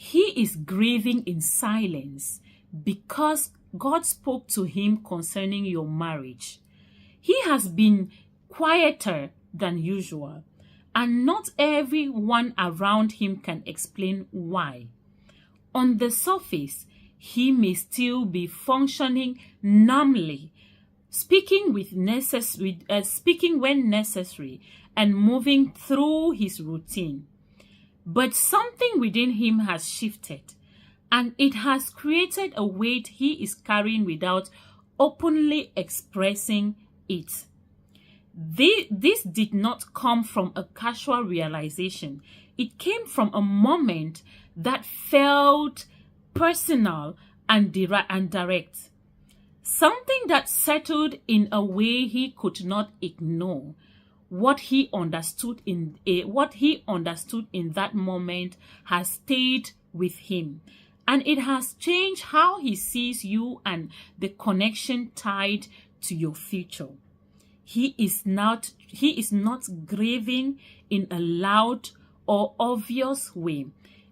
He is grieving in silence because God spoke to him concerning your marriage. He has been quieter than usual, and not everyone around him can explain why. On the surface, he may still be functioning numbly, speaking when necessary, and moving through his routine. But something within him has shifted, and it has created a weight he is carrying without openly expressing it. This did not come from a casual realization. It came from a moment that felt personal and direct. Something that settled in a way he could not ignore. What he understood in that moment has stayed with him, and it has changed how he sees you and the connection tied to your future. He is not grieving in a loud or obvious way.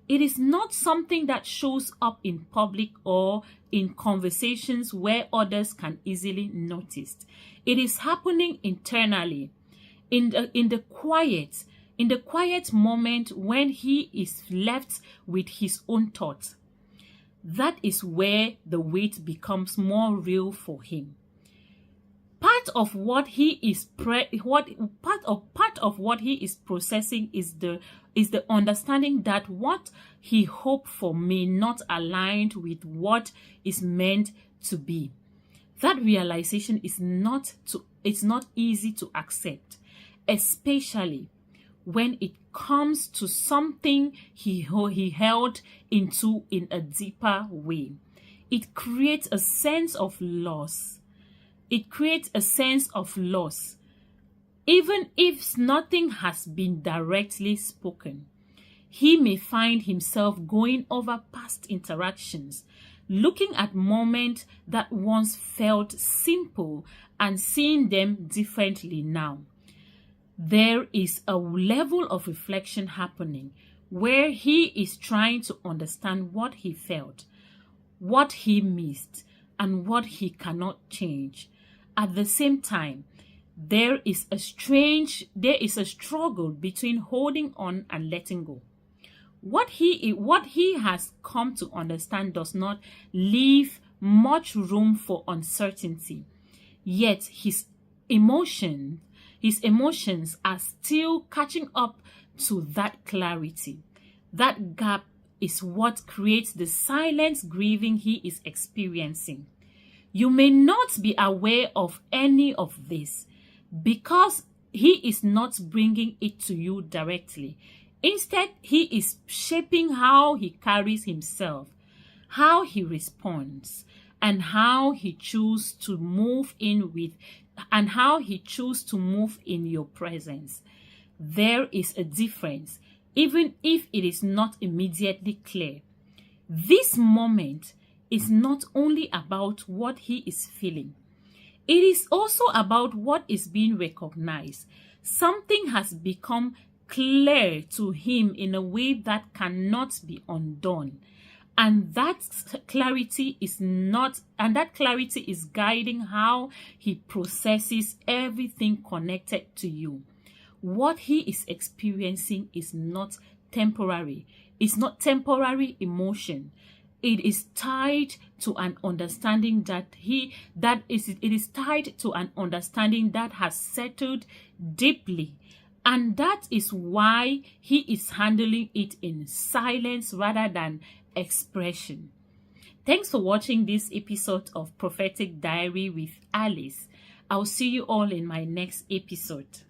It is not something that shows up in public or in conversations where others can easily notice. It is happening internally, in the quiet moment when he is left with his own thoughts. That is where the weight becomes more real for him. Part of what he is processing is the understanding that what he hoped for may not align with what is meant to be. That realization is not easy to accept, especially when it comes to something he held into in a deeper way. It creates a sense of loss. Even if nothing has been directly spoken. He may find himself going over past interactions, looking at moments that once felt simple and seeing them differently now. There is a level of reflection happening where he is trying to understand what he felt, what he missed, and what he cannot change. At the same time, there is a struggle between holding on and letting go. What he has come to understand does not leave much room for uncertainty. Yet his emotions are still catching up to that clarity. That gap is what creates the silent grieving he is experiencing. You may not be aware of any of this because he is not bringing it to you directly. Instead, he is shaping how he carries himself, how he responds, and how he chooses to move in your presence. There is a difference, even if it is not immediately clear. This moment is not only about what he is feeling. It is also about what is being recognized. Something has become clear to him in a way that cannot be undone. And that clarity is guiding how he processes everything connected to you. What he is experiencing is not temporary. It's not temporary emotion. It is tied to an understanding that has settled deeply. And that is why he is handling it in silence rather than expression. Thanks for watching this episode of Prophetic Diary with Alice. I'll see you all in my next episode.